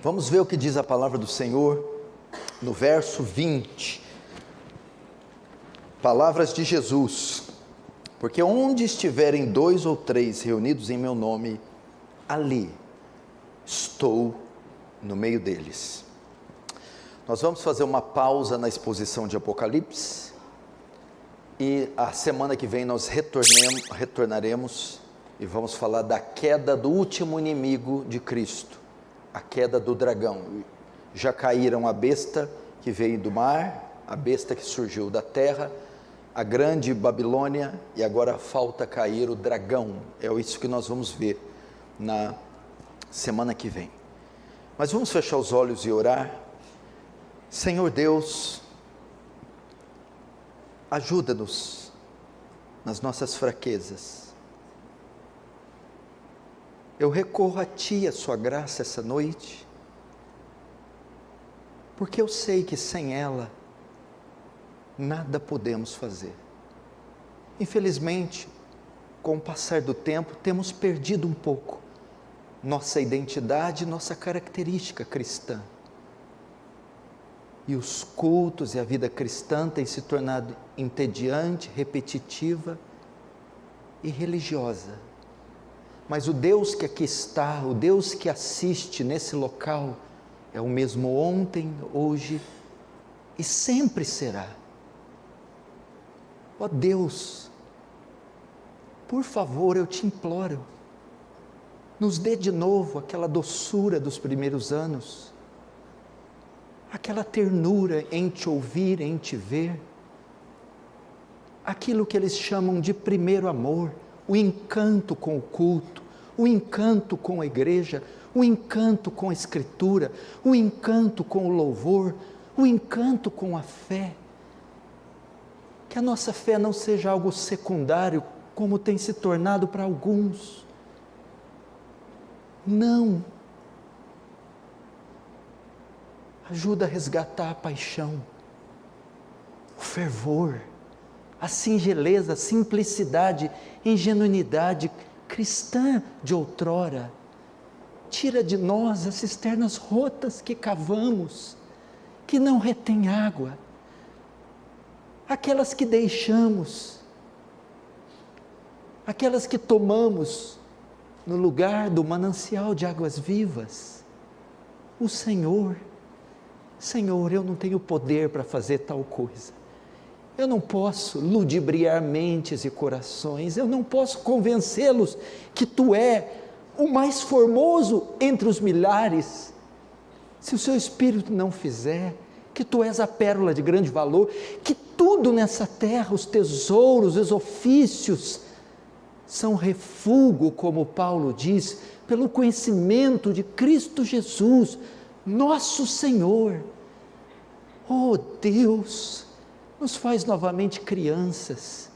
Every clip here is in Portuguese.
Vamos ver o que diz a palavra do Senhor no verso 20. Palavras de Jesus: porque onde estiverem 2 ou 3 reunidos em meu nome, ali estou no meio deles. Nós vamos fazer uma pausa na exposição de Apocalipse, e a semana que vem nós retornaremos e vamos falar da queda do último inimigo de Cristo, a queda do dragão. Já caíram a besta que veio do mar, a besta que surgiu da terra, a grande Babilônia, e agora falta cair o dragão. É isso que nós vamos ver na semana que vem. Mas vamos fechar os olhos e orar. Senhor Deus, ajuda-nos nas nossas fraquezas. Eu recorro a Ti, a Sua graça essa noite, porque eu sei que sem ela nada podemos fazer. Infelizmente, com o passar do tempo, temos perdido um pouco nossa identidade, nossa característica cristã. E os cultos e a vida cristã têm se tornado entediante, repetitiva e religiosa. Mas o Deus que aqui está, o Deus que assiste nesse local, é o mesmo ontem, hoje e sempre será. Ó Deus, por favor, eu te imploro, nos dê de novo aquela doçura dos primeiros anos, aquela ternura em te ouvir, em te ver, aquilo que eles chamam de primeiro amor, o encanto com o culto, o encanto com a igreja, o encanto com a escritura, o encanto com o louvor, o encanto com a fé. Que a nossa fé não seja algo secundário, como tem se tornado para alguns. Não. Ajuda a resgatar a paixão, o fervor, a singeleza, a simplicidade, ingenuidade cristã de outrora. Tira de nós as cisternas rotas que cavamos, que não retêm água, aquelas que deixamos, aquelas que tomamos no lugar do manancial de águas vivas. O Senhor, eu não tenho poder para fazer tal coisa, eu não posso ludibriar mentes e corações, eu não posso convencê-los que Tu é o mais formoso entre os milhares, se o Seu Espírito não fizer, que Tu és a pérola de grande valor, que tudo nessa terra, os tesouros, os ofícios, são refúgio, como Paulo diz, pelo conhecimento de Cristo Jesus, nosso Senhor. Oh Deus, nos faz novamente crianças,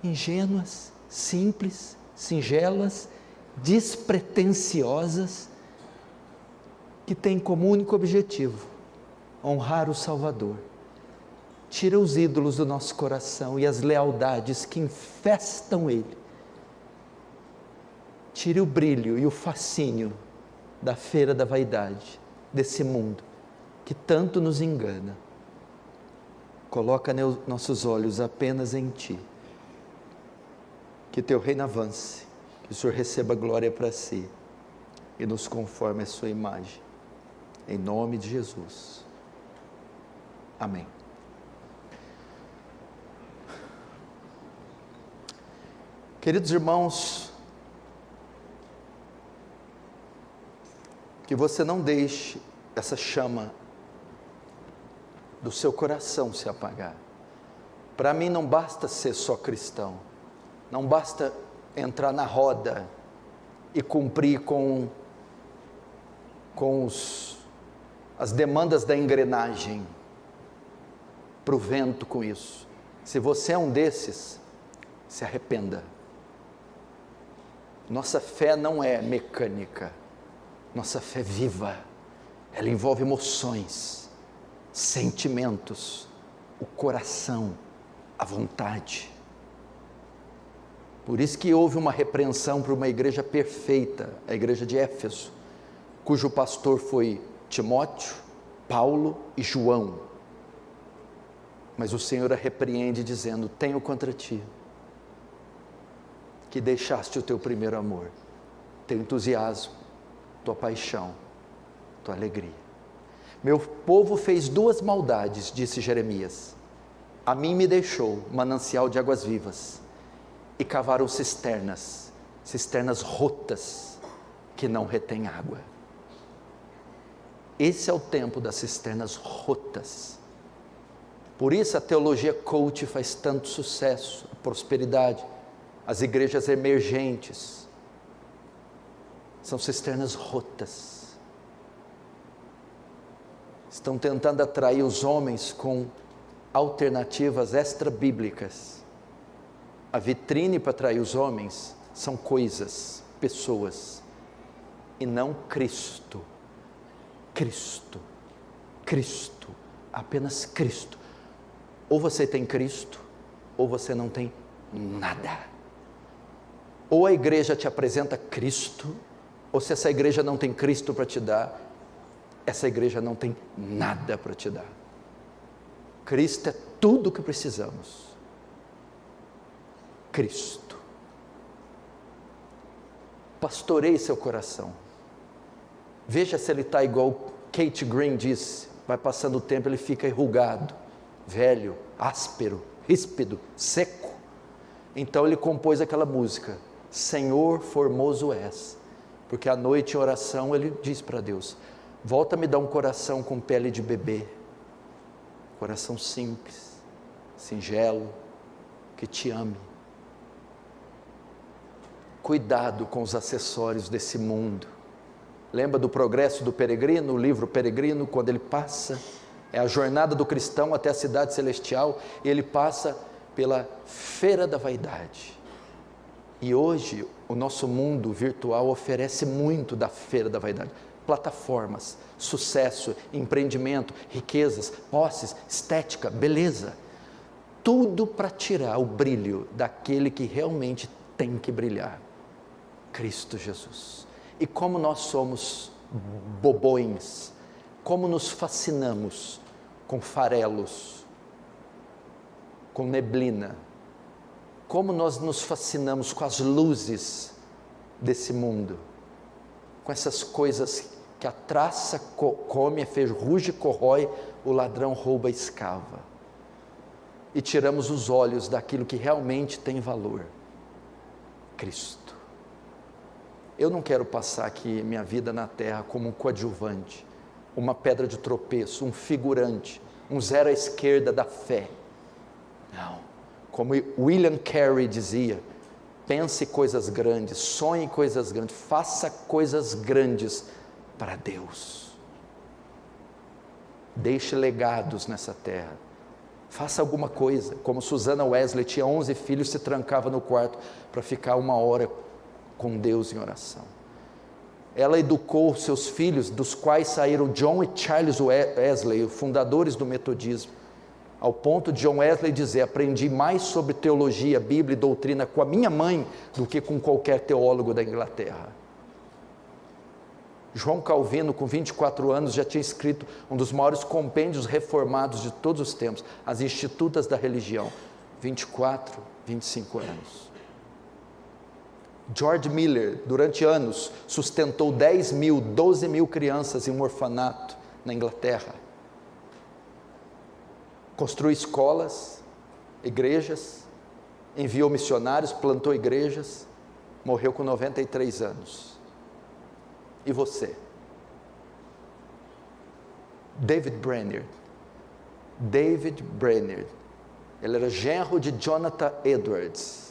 ingênuas, simples, singelas, despretensiosas, que têm como único objetivo honrar o Salvador. Tira os ídolos do nosso coração e as lealdades que infestam ele. Tire o brilho e o fascínio da feira da vaidade, desse mundo que tanto nos engana. Coloca nossos olhos apenas em Ti. Que Teu reino avance, que o Senhor receba glória para Si e nos conforme a Sua imagem. Em nome de Jesus. Amém. Queridos irmãos, que você não deixe essa chama do seu coração se apagar. Para mim não basta ser só cristão, não basta entrar na roda e cumprir com as demandas da engrenagem, para o vento com isso. Se você é um desses, se arrependa. Nossa fé não é mecânica, nossa fé é viva, ela envolve emoções, sentimentos, o coração, a vontade. Por isso que houve uma repreensão para uma igreja perfeita, a igreja de Éfeso, cujo pastor foi Timóteo, Paulo e João. Mas o Senhor a repreende dizendo: tenho contra ti que deixaste o teu primeiro amor, teu entusiasmo, tua paixão, tua alegria. Meu povo fez duas maldades, disse Jeremias. A mim me deixou manancial de águas vivas e cavaram cisternas rotas que não retêm água. Esse é o tempo das cisternas rotas. Por isso a teologia coach faz tanto sucesso, a prosperidade, as igrejas emergentes, são cisternas rotas. Estão tentando atrair os homens com alternativas extra-bíblicas. A vitrine para atrair os homens são coisas, pessoas, e não Cristo. Cristo, Cristo, apenas Cristo. Ou você tem Cristo, ou você não tem nada. Ou a igreja te apresenta Cristo, ou se essa igreja não tem Cristo para te dar, essa igreja não tem nada para te dar. Cristo é tudo o que precisamos. Cristo. Pastoreie seu coração. Veja se ele está igual Kate Green disse, vai passando o tempo, ele fica enrugado, velho, áspero, ríspido, seco. Então ele compôs aquela música, Senhor formoso és, porque à noite em oração ele diz para Deus, volta a me dar um coração com pele de bebê, coração simples, singelo, que te ame. Cuidado com os acessórios desse mundo. Lembra do progresso do peregrino, o livro Peregrino, quando ele passa, é a jornada do cristão até a cidade celestial, e ele passa pela feira da vaidade. E hoje, o nosso mundo virtual oferece muito da feira da vaidade. Plataformas, sucesso, empreendimento, riquezas, posses, estética, beleza. Tudo para tirar o brilho daquele que realmente tem que brilhar. Cristo Jesus. E como nós somos bobões, como nos fascinamos com farelos, com neblina, como nós nos fascinamos com as luzes desse mundo, com essas coisas que a traça come, a ferrugem corrói, o ladrão rouba e escava, e tiramos os olhos daquilo que realmente tem valor, Cristo. Eu não quero passar aqui minha vida na terra como um coadjuvante, uma pedra de tropeço, um figurante, um zero à esquerda da fé. Não, como William Carey dizia, pense coisas grandes, sonhe coisas grandes, faça coisas grandes para Deus. Deixe legados nessa terra, faça alguma coisa, como Susana Wesley, tinha 11 filhos, se trancava no quarto para ficar 1 hora com Deus em oração. Ela educou seus filhos, dos quais saíram John e Charles Wesley, fundadores do metodismo, ao ponto de John Wesley dizer, aprendi mais sobre teologia, Bíblia e doutrina com a minha mãe, do que com qualquer teólogo da Inglaterra. João Calvino, com 24 anos, já tinha escrito um dos maiores compêndios reformados de todos os tempos, as Institutas da Religião, 24, 25 anos. George Miller, durante anos, sustentou 10 mil, 12 mil crianças em um orfanato na Inglaterra. Construiu escolas, igrejas, enviou missionários, plantou igrejas, morreu com 93 anos. E você? David Brainerd, ele era genro de Jonathan Edwards,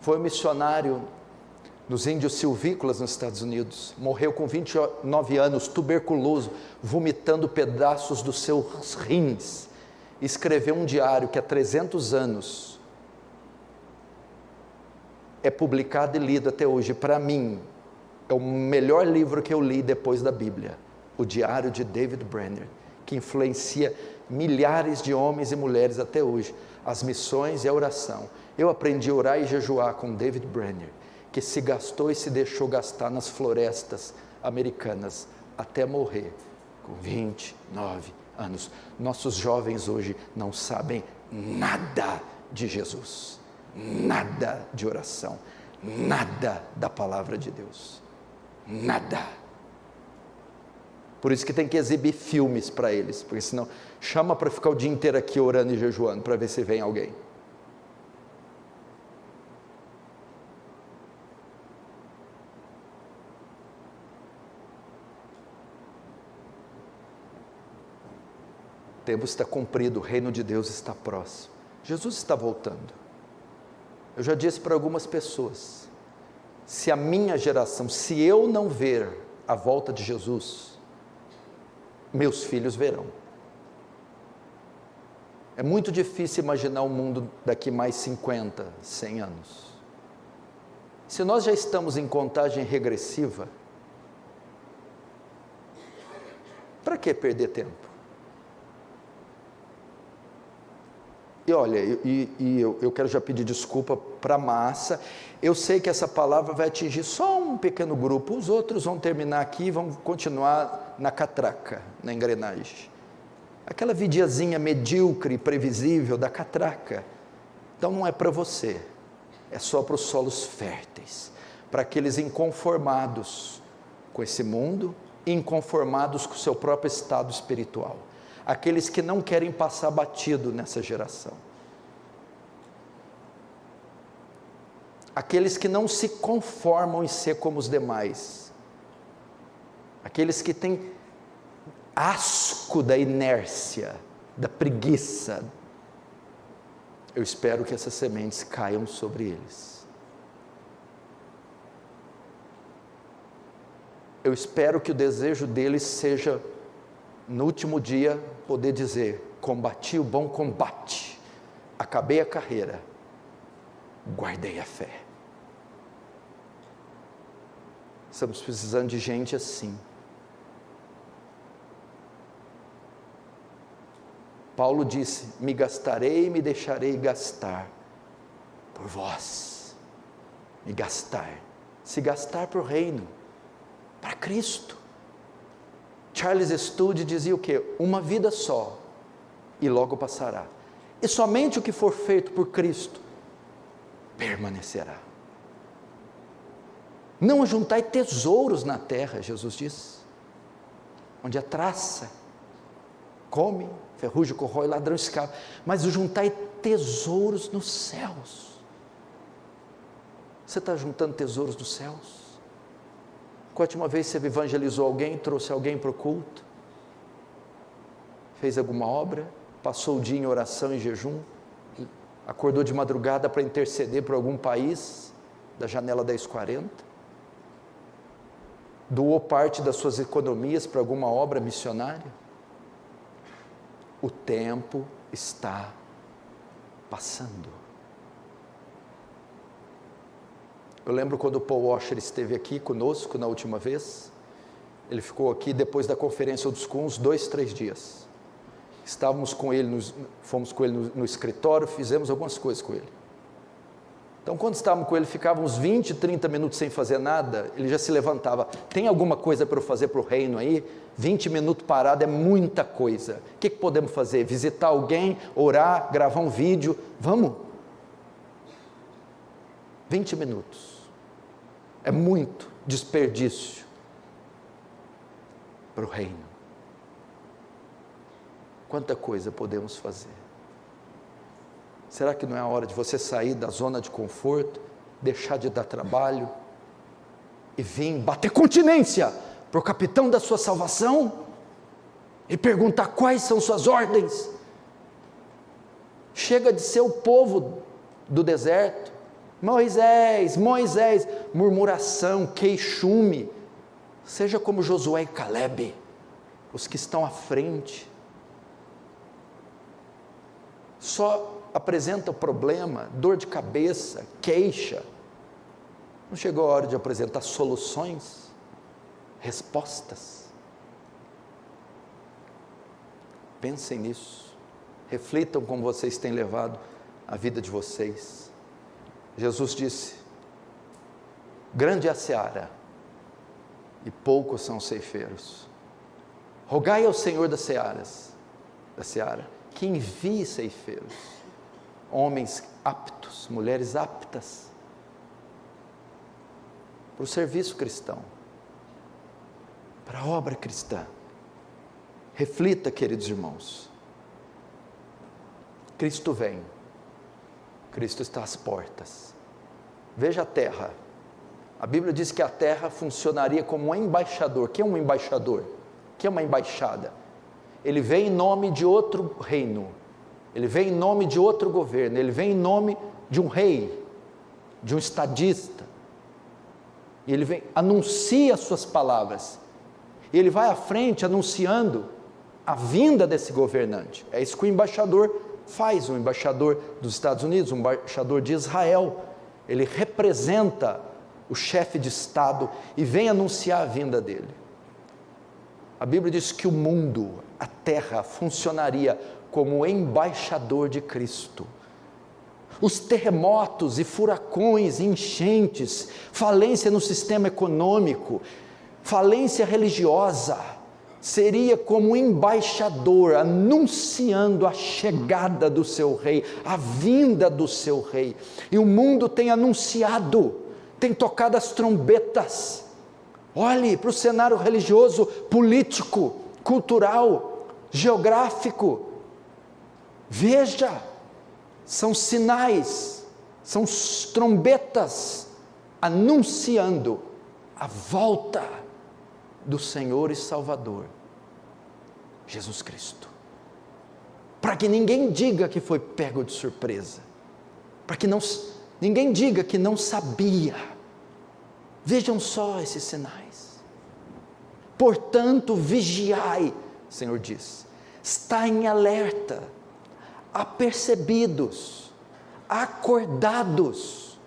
foi missionário nos índios silvícolas nos Estados Unidos, morreu com 29 anos, tuberculoso, vomitando pedaços dos seus rins, escreveu um diário que há 300 anos é publicado e lido até hoje. Para mim, é o melhor livro que eu li depois da Bíblia, o Diário de David Brainerd, que influencia milhares de homens e mulheres até hoje, as missões e a oração. Eu aprendi a orar e jejuar com David Brainerd, que se gastou e se deixou gastar nas florestas americanas até morrer com 29 anos. Nossos jovens hoje não sabem nada de Jesus, nada de oração, nada da palavra de Deus, nada. Por isso que tem que exibir filmes para eles, porque senão chama para ficar o dia inteiro aqui orando e jejuando, para ver se vem alguém. O tempo está cumprido, o reino de Deus está próximo. Jesus está voltando. Eu já disse para algumas pessoas, se a minha geração, se eu não ver a volta de Jesus, meus filhos verão. É muito difícil imaginar um mundo daqui mais 50, 100 anos. Se nós já estamos em contagem regressiva, para que perder tempo? E olha, eu quero já pedir desculpa para a massa, eu sei que essa palavra vai atingir só um pequeno grupo, os outros vão terminar aqui e vão continuar na catraca, na engrenagem. Aquela vidiazinha medíocre, previsível da catraca. Então não é para você, é só para os solos férteis, para aqueles inconformados com esse mundo, inconformados com o seu próprio estado espiritual. Aqueles que não querem passar batido nessa geração, aqueles que não se conformam em ser como os demais, aqueles que têm asco da inércia, da preguiça. Eu espero que essas sementes caiam sobre eles. Eu espero que o desejo deles seja, no último dia, poder dizer: combati o bom combate, acabei a carreira, guardei a fé. Estamos precisando de gente assim. Paulo disse: me gastarei e me deixarei gastar por vós. Me gastar, se gastar para o reino, para Cristo. Charles Studi dizia o quê? Uma vida só, e logo passará. E somente o que for feito por Cristo, permanecerá. Não ajuntai tesouros na terra, Jesus disse, onde a traça come, ferrugem corrói, ladrão escapa, mas juntai tesouros nos céus. Você está juntando tesouros dos céus? Qual a última vez você evangelizou alguém, trouxe alguém para o culto? Fez alguma obra? Passou o dia em oração e jejum? Acordou de madrugada para interceder por algum país, da janela 1040? Doou parte das suas economias para alguma obra missionária? O tempo está passando. Eu lembro quando o Paul Washer esteve aqui conosco na última vez, ele ficou aqui depois da conferência dos Cuns, 2, 3 dias, estávamos com ele, fomos com ele no escritório, fizemos algumas coisas com ele. Então quando estávamos com ele, ficávamos 20, 30 minutos sem fazer nada, ele já se levantava: tem alguma coisa para eu fazer para o reino aí? 20 minutos parado é muita coisa, o que podemos fazer? Visitar alguém, orar, gravar um vídeo, vamos? 20 minutos, é muito desperdício para o reino. Quanta coisa podemos fazer? Será que não é a hora de você sair da zona de conforto, deixar de dar trabalho e vir bater continência para o capitão da sua salvação e perguntar quais são suas ordens? Chega de ser o povo do deserto. Moisés, Moisés, murmuração, queixume. Seja como Josué e Calebe, os que estão à frente. Só apresenta o problema, dor de cabeça, queixa. Não chegou a hora de apresentar soluções, respostas? Pensem nisso, reflitam como vocês têm levado a vida de vocês. Jesus disse: Grande é a seara, e poucos são os ceifeiros. Rogai ao Senhor da seara, que envie ceifeiros, homens aptos, mulheres aptas, para o serviço cristão, para a obra cristã. Reflita, queridos irmãos, Cristo vem, Cristo está às portas. Veja a terra, a Bíblia diz que a terra funcionaria como um embaixador. O que é um embaixador? O que é uma embaixada? Ele vem em nome de outro reino, ele vem em nome de outro governo, ele vem em nome de um rei, de um estadista, e ele vem, anuncia as suas palavras, e ele vai à frente anunciando a vinda desse governante. É isso que o embaixador faz, o embaixador dos Estados Unidos, o embaixador de Israel, ele representa o chefe de Estado e vem anunciar a vinda dele. A Bíblia diz que o mundo, a terra, funcionaria como embaixador de Cristo. Os terremotos e furacões, enchentes, falência no sistema econômico, falência religiosa, seria como um embaixador anunciando a chegada do seu rei, a vinda do seu rei. E o mundo tem anunciado, tem tocado as trombetas. Olhe para o cenário religioso, político, cultural, geográfico. Veja, são sinais, são trombetas anunciando a volta do Senhor e Salvador, Jesus Cristo. Para que ninguém diga que foi pego de surpresa, para que ninguém diga que não sabia. Vejam só esses sinais. Portanto, vigiai, o Senhor diz, está em alerta, apercebidos, acordados.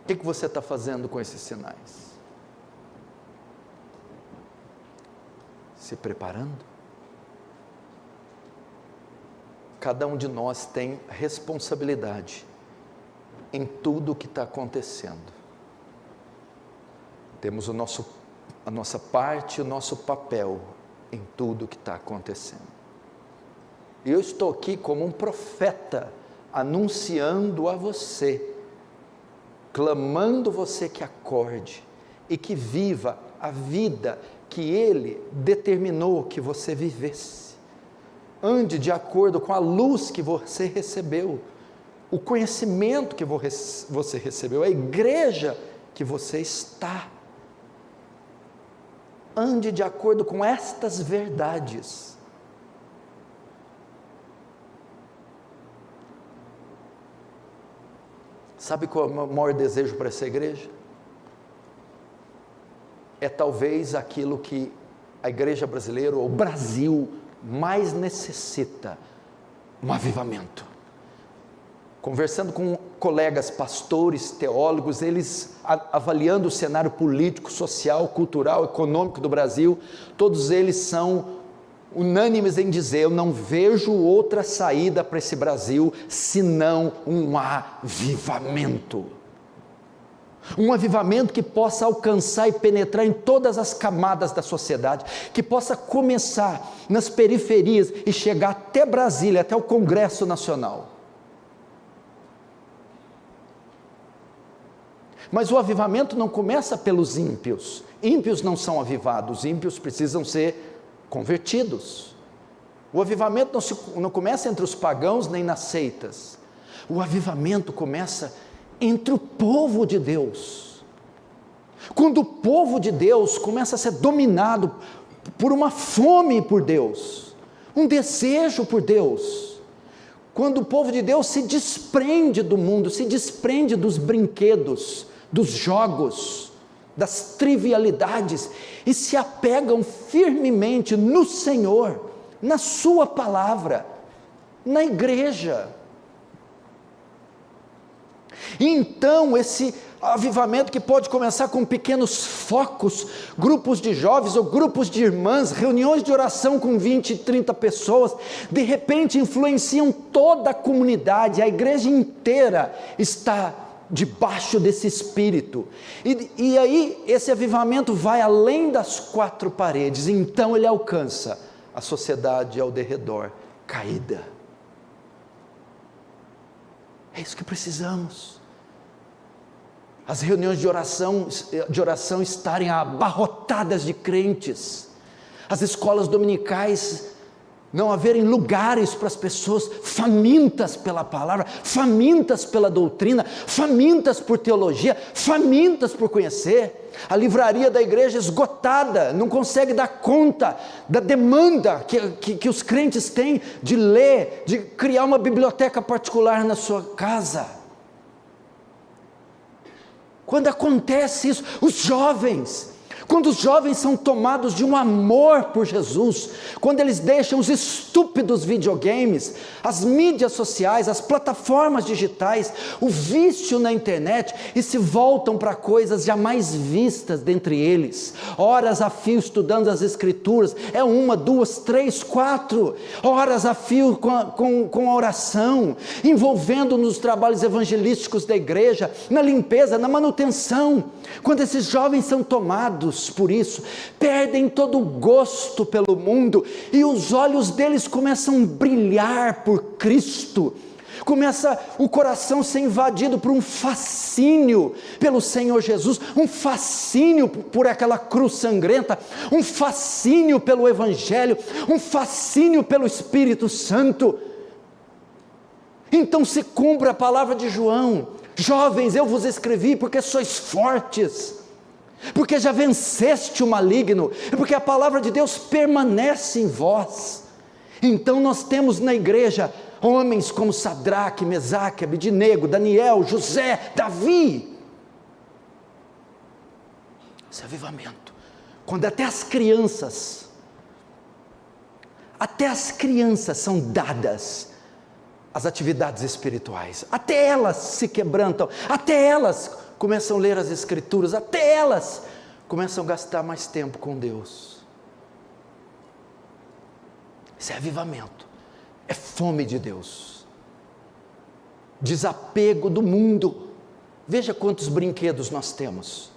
O que você está fazendo com esses sinais? Se preparando? Cada um de nós tem responsabilidade em tudo o que está acontecendo. Temos a nossa parte, o nosso papel em tudo o que está acontecendo. E eu estou aqui como um profeta, anunciando a você, clamando você que acorde e que viva a vida que Ele determinou que você vivesse. Ande de acordo com a luz que você recebeu, o conhecimento que você recebeu, a igreja que você está. Ande de acordo com estas verdades. Sabe qual é o meu maior desejo para essa igreja? É talvez aquilo que a igreja brasileira, ou o Brasil, mais necessita: um avivamento. Conversando com colegas pastores, teólogos, eles avaliando o cenário político, social, cultural, econômico do Brasil, todos eles são unânimes em dizer: eu não vejo outra saída para esse Brasil senão um avivamento. Um avivamento que possa alcançar e penetrar em todas as camadas da sociedade, que possa começar nas periferias e chegar até Brasília, até o Congresso Nacional. Mas o avivamento não começa pelos ímpios. Ímpios não são avivados, ímpios precisam ser convertidos. O avivamento não começa entre os pagãos nem nas seitas. O avivamento começa entre o povo de Deus. Quando o povo de Deus começa a ser dominado por uma fome por Deus, um desejo por Deus, quando o povo de Deus se desprende do mundo, se desprende dos brinquedos, dos jogos, das trivialidades, e se apegam firmemente no Senhor, na sua palavra, na igreja. E então esse avivamento que pode começar com pequenos focos, grupos de jovens ou grupos de irmãs, reuniões de oração com 20, 30 pessoas, de repente influenciam toda a comunidade, a igreja inteira está debaixo desse espírito, e aí esse avivamento vai além das quatro paredes, então ele alcança a sociedade ao derredor, caída. É isso que precisamos. As reuniões de oração estarem abarrotadas de crentes, as escolas dominicais não haverem lugares para as pessoas famintas pela palavra, famintas pela doutrina, famintas por teologia, famintas por conhecer. A livraria da igreja esgotada, não consegue dar conta da demanda que os crentes têm de ler, de criar uma biblioteca particular na sua casa. Quando acontece isso, quando os jovens são tomados de um amor por Jesus, quando eles deixam os estúpidos videogames, as mídias sociais, as plataformas digitais, o vício na internet, e se voltam para coisas jamais vistas dentre eles, horas a fio estudando as escrituras, 1, 2, 3, 4, horas a fio com a oração, envolvendo nos trabalhos evangelísticos da igreja, na limpeza, na manutenção. Quando esses jovens são tomados por isso, perdem todo o gosto pelo mundo, e os olhos deles começam a brilhar por Cristo, começa o coração a ser invadido por um fascínio pelo Senhor Jesus, um fascínio por aquela cruz sangrenta, um fascínio pelo Evangelho, um fascínio pelo Espírito Santo. Então se cumpre a palavra de João: jovens, eu vos escrevi porque sois fortes, porque já venceste o maligno, porque a palavra de Deus permanece em vós. Então nós temos na igreja homens como Sadraque, Mesaque, Abednego, Daniel, José, Davi. Esse avivamento, quando até as crianças são dadas às atividades espirituais, até elas se quebrantam, até elas começam a ler as escrituras, até elas começam a gastar mais tempo com Deus. Isso é avivamento, é fome de Deus, desapego do mundo. Veja quantos brinquedos nós temos,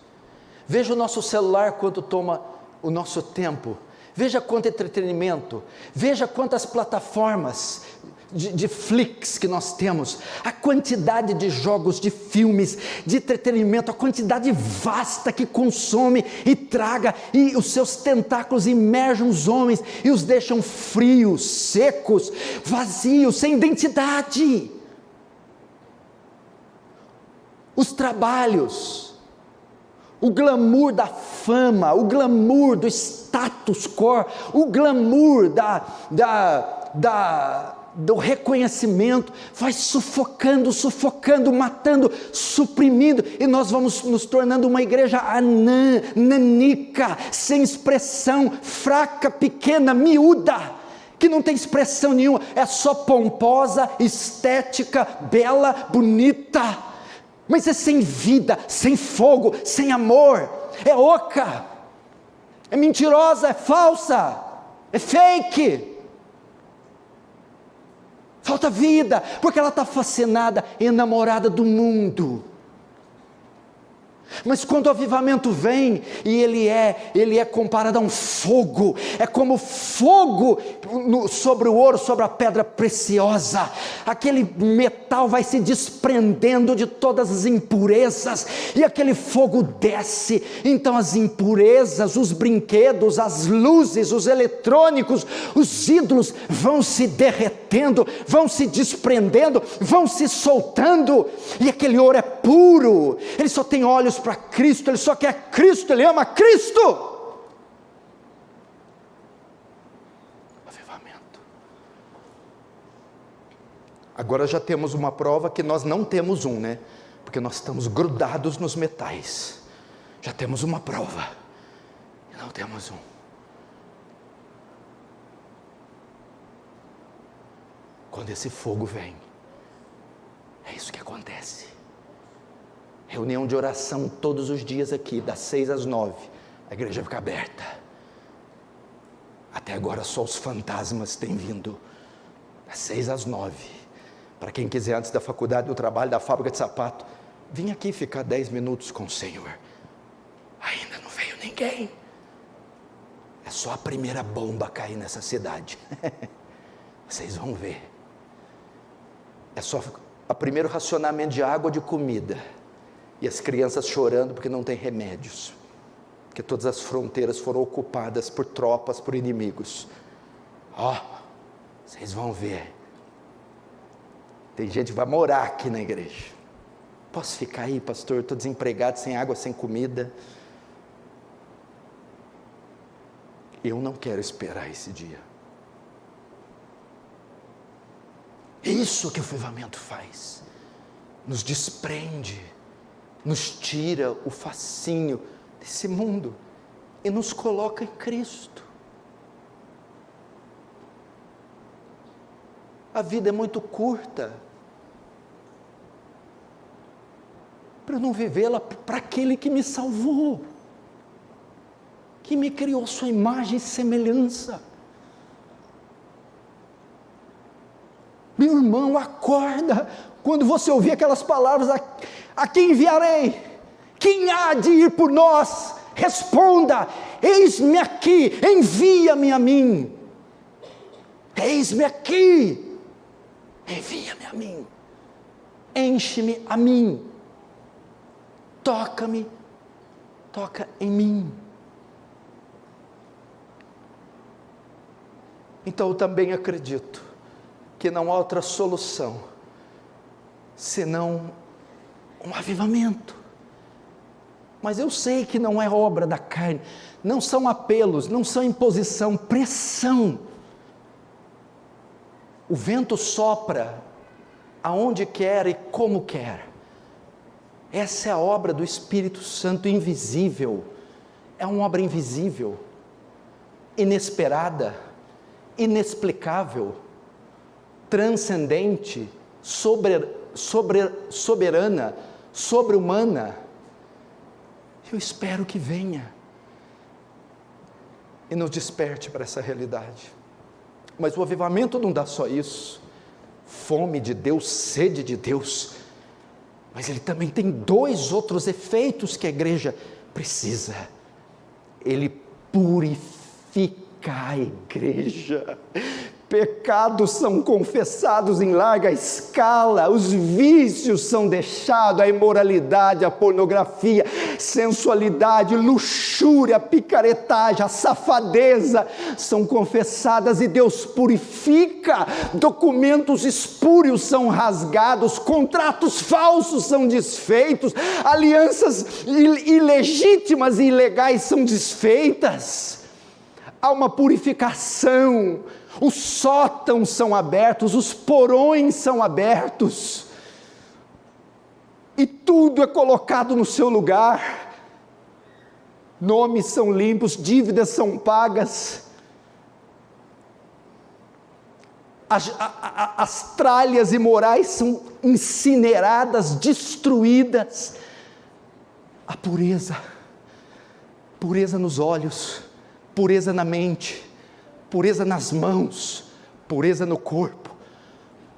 veja o nosso celular quanto toma o nosso tempo, veja quanto entretenimento, veja quantas plataformas de flicks que nós temos, a quantidade de jogos, de filmes, de entretenimento, a quantidade vasta que consome e traga, e os seus tentáculos imergem os homens e os deixam frios, secos, vazios, sem identidade. Os trabalhos, o glamour da fama, o glamour do status quo, o glamour do reconhecimento, vai sufocando, matando, suprimindo, e nós vamos nos tornando uma igreja anã, nanica, sem expressão, fraca, pequena, miúda, que não tem expressão nenhuma, é só pomposa, estética, bela, bonita, mas é sem vida, sem fogo, sem amor, é oca, é mentirosa, é falsa, é fake. Falta vida, porque ela está fascinada, enamorada do mundo. Mas quando o avivamento vem, e ele é comparado a um fogo, é como fogo sobre o ouro, sobre a pedra preciosa, aquele metal vai se desprendendo de todas as impurezas, e aquele fogo desce, então as impurezas, os brinquedos, as luzes, os eletrônicos, os ídolos vão se derretendo, vão se desprendendo, vão se soltando, e aquele ouro é puro, ele só tem olhos para Cristo, ele só quer Cristo, ele ama Cristo. Avivamento. Agora já temos uma prova que nós não temos né? Porque nós estamos grudados nos metais. Já temos uma prova e não temos Quando esse fogo vem, é isso que acontece. Reunião de oração todos os dias aqui, das 6 às 9, a igreja fica aberta. Até agora só os fantasmas têm vindo, das 6 às 9, para quem quiser antes da faculdade, do trabalho, da fábrica de sapato, vim aqui ficar 10 minutos com o Senhor. Ainda não veio ninguém, é só a primeira bomba cair nessa cidade, vocês vão ver, é só o primeiro racionamento de água, de comida, e as crianças chorando porque não tem remédios, porque todas as fronteiras foram ocupadas por tropas, por inimigos. Vocês vão ver, tem gente que vai morar aqui na igreja. Posso ficar aí, pastor? Estou desempregado, sem água, sem comida. Eu não quero esperar esse dia. É isso que o avivamento faz, nos desprende, nos tira o fascínio desse mundo e nos coloca em Cristo. A vida é muito curta para eu não vivê-la para aquele que me salvou, que me criou sua imagem e semelhança. Meu irmão, acorda, quando você ouvir aquelas palavras, a quem enviarei? Quem há de ir por nós? Responda, eis-me aqui, envia-me a mim. Eis-me aqui, envia-me a mim, enche-me a mim, toca-me, toca em mim. Então eu também acredito que não há outra solução senão um avivamento. Mas eu sei que não é obra da carne, não são apelos, não são imposição, pressão. O vento sopra aonde quer e como quer. Essa é a obra do Espírito Santo invisível. É uma obra invisível, inesperada, inexplicável, transcendente, soberana, sobre-humana. Eu espero que venha e nos desperte para essa realidade. Mas o avivamento não dá só isso, fome de Deus, sede de Deus, mas ele também tem 2 outros efeitos que a igreja precisa. Ele purifica a igreja. Pecados são confessados em larga escala, os vícios são deixados, a imoralidade, a pornografia, sensualidade, luxúria, picaretagem, a safadeza são confessadas e Deus purifica. Documentos espúrios são rasgados, contratos falsos são desfeitos, alianças ilegítimas e ilegais são desfeitas. Há uma purificação. Os sótãos são abertos, os porões são abertos, e tudo é colocado no seu lugar. Nomes são limpos, dívidas são pagas, as tralhas imorais são incineradas, destruídas. A pureza nos olhos, pureza na mente, pureza nas mãos, pureza no corpo,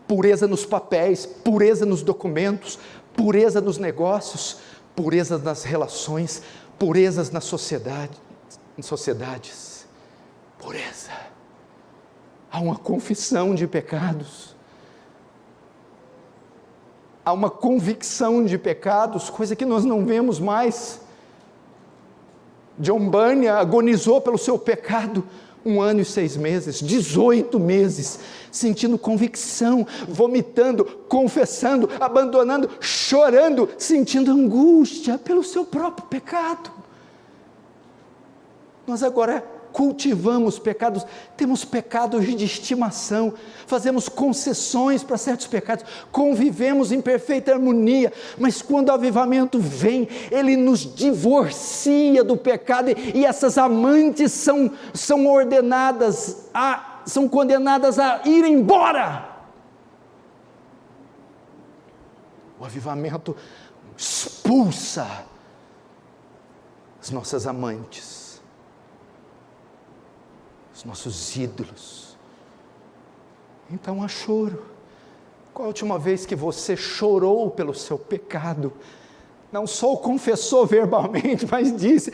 pureza nos papéis, pureza nos documentos, pureza nos negócios, pureza nas relações, purezas nas sociedades, pureza. Há uma confissão de pecados, há uma convicção de pecados, coisa que nós não vemos mais. John Bunyan agonizou pelo seu pecado 1 ano e 6 meses, 18 meses, sentindo convicção, vomitando, confessando, abandonando, chorando, sentindo angústia pelo seu próprio pecado. Nós agora cultivamos pecados, temos pecados de estimação, fazemos concessões para certos pecados, convivemos em perfeita harmonia, mas quando o avivamento vem, ele nos divorcia do pecado, e essas amantes são condenadas a ir embora. O avivamento expulsa expulsa as nossas amantes, os nossos ídolos. Então há choro. Qual a última vez que você chorou pelo seu pecado? Não só o confessou verbalmente, mas disse: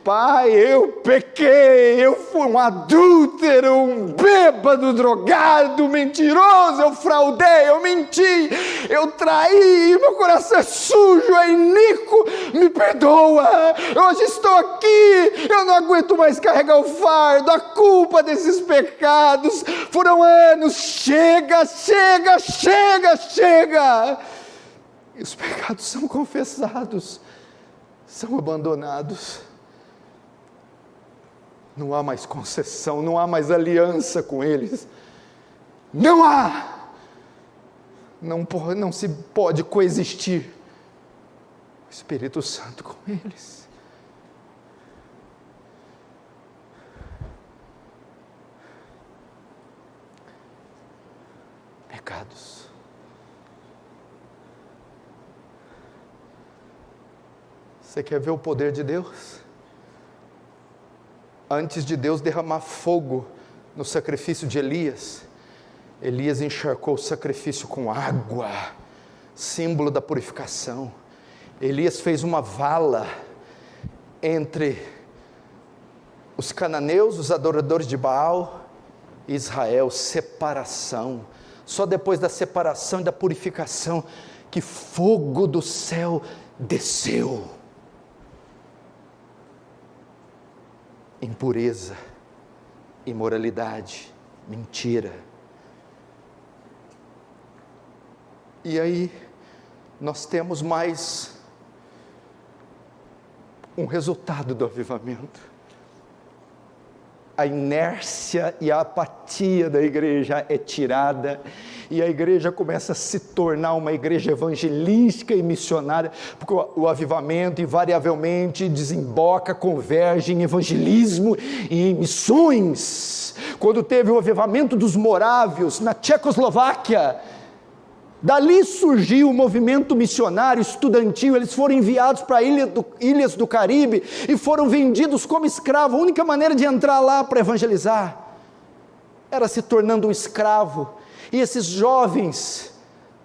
Pai, eu pequei, eu fui um adúltero, um bêbado, drogado, mentiroso, eu fraudei, eu menti, eu traí, meu coração é sujo, é iníquo, me perdoa, hoje estou aqui, eu não aguento mais carregar o fardo, a culpa desses pecados, foram anos, chega, chega, chega, chega. E os pecados são confessados, são abandonados. Não há mais concessão, não há mais aliança com eles. Não há! Não se pode coexistir o Espírito Santo com eles. Pecados. Você quer ver o poder de Deus? Antes de Deus derramar fogo no sacrifício de Elias, Elias encharcou o sacrifício com água, símbolo da purificação. Elias fez uma vala entre os cananeus, os adoradores de Baal, e Israel, separação. Só depois da separação e da purificação que fogo do céu desceu. Impureza, imoralidade, mentira. E aí, nós temos mais um resultado do avivamento. A inércia e a apatia da igreja é tirada, e a igreja começa a se tornar uma igreja evangelística e missionária, porque o avivamento invariavelmente desemboca, converge em evangelismo e em missões. Quando teve o avivamento dos morávios na Tchecoslováquia, dali surgiu o movimento missionário estudantil. Eles foram enviados para ilhas do Caribe e foram vendidos como escravo. A única maneira de entrar lá para evangelizar era se tornando um escravo. E esses jovens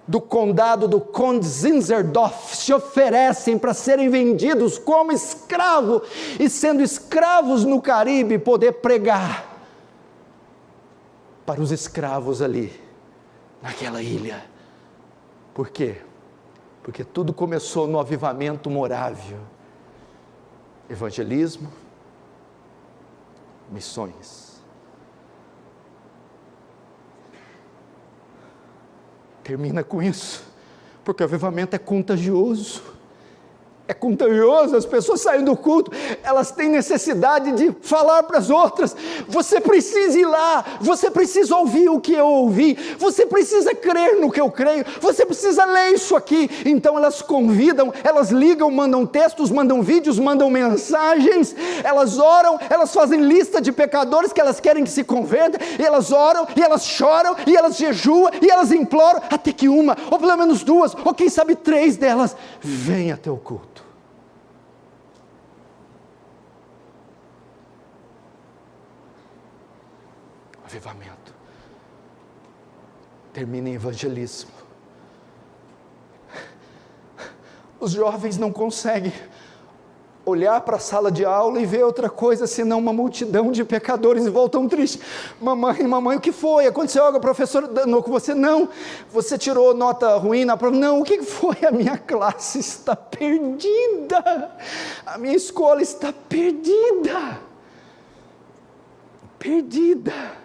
do condado do Conde Zinzendorf se oferecem para serem vendidos como escravo, e sendo escravos no Caribe, poder pregar para os escravos ali, naquela ilha. Por quê? Porque tudo começou no avivamento morávio. Evangelismo, missões. Termina com isso, porque o avivamento é contagioso. É contagioso, as pessoas saem do culto, elas têm necessidade de falar para as outras. Você precisa ir lá, você precisa ouvir o que eu ouvi, você precisa crer no que eu creio, você precisa ler isso aqui. Então elas convidam, elas ligam, mandam textos, mandam vídeos, mandam mensagens, elas oram, elas fazem lista de pecadores que elas querem que se convertam, e elas oram, e elas choram, e elas jejuam, e elas imploram, até que uma, ou pelo menos duas, ou quem sabe 3 delas, venham até o culto. Avivamento termina em evangelismo. Os jovens não conseguem olhar para a sala de aula e ver outra coisa senão uma multidão de pecadores, e voltam tristes. Mamãe, o que foi? Aconteceu algo? A professora danou com você? Não. Você tirou nota ruim na prova? Não. O que foi? A minha classe está perdida. A minha escola está perdida. Perdida.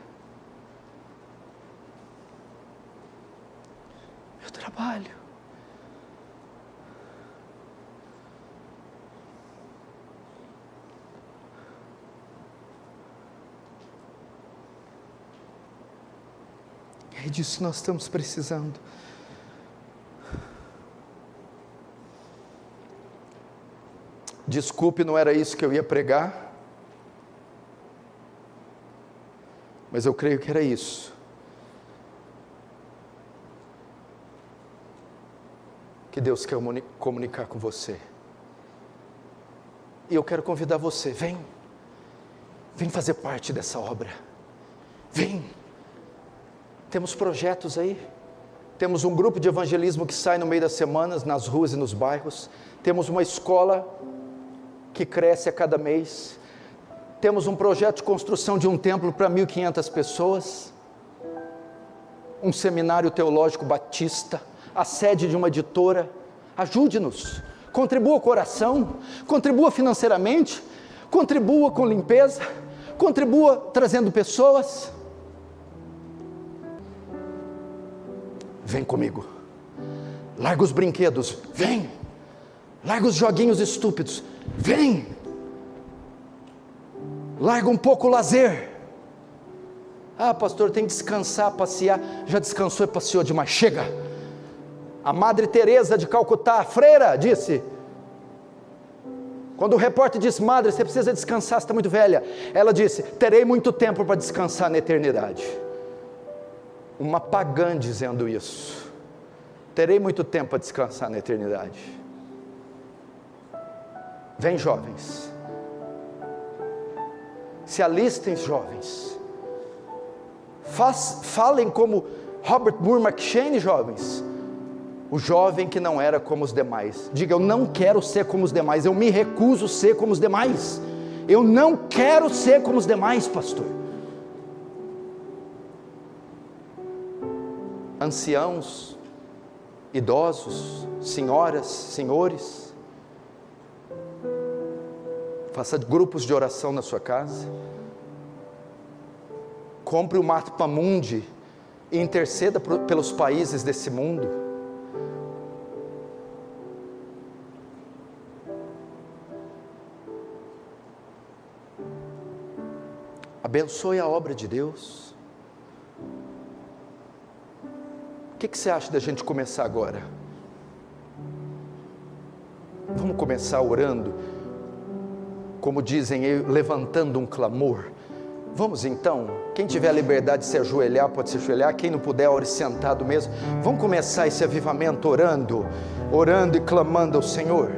Meu trabalho. É disso que nós estamos precisando. Desculpe, não era isso que eu ia pregar, mas eu creio que era isso. que Deus quer comunicar com você. E eu quero convidar você, vem fazer parte dessa obra, vem. Temos projetos aí, temos um grupo de evangelismo que sai no meio das semanas, nas ruas e nos bairros, temos uma escola que cresce a cada mês, temos um projeto de construção de um templo para 1.500 pessoas, um seminário teológico batista, a sede de uma editora. Ajude-nos, contribua com oração, contribua financeiramente, contribua com limpeza, contribua trazendo pessoas. Vem comigo, larga os brinquedos, vem, larga os joguinhos estúpidos, vem, larga um pouco o lazer. Ah, pastor, tem que descansar, passear. Já descansou e passeou demais, chega. A Madre Teresa de Calcutá, a freira, disse, quando o repórter disse, madre, você precisa descansar, você está muito velha, ela disse, terei muito tempo para descansar na eternidade. Uma pagã dizendo isso, terei muito tempo para descansar na eternidade. Vem, jovens, se alistem, jovens, falem como Robert Moore McCheyne, jovens, o jovem que não era como os demais. Diga, eu não quero ser como os demais, eu me recuso a ser como os demais, eu não quero ser como os demais, pastor. Anciãos, idosos, senhoras, senhores, faça grupos de oração na sua casa, compre o Mapa Mundi e interceda pelos países desse mundo. Abençoe a obra de Deus. O que você acha da gente começar agora? Vamos começar orando, como dizem, levantando um clamor. Vamos então, quem tiver a liberdade de se ajoelhar, pode se ajoelhar, quem não puder, ore sentado mesmo. Vamos começar esse avivamento orando e clamando ao Senhor.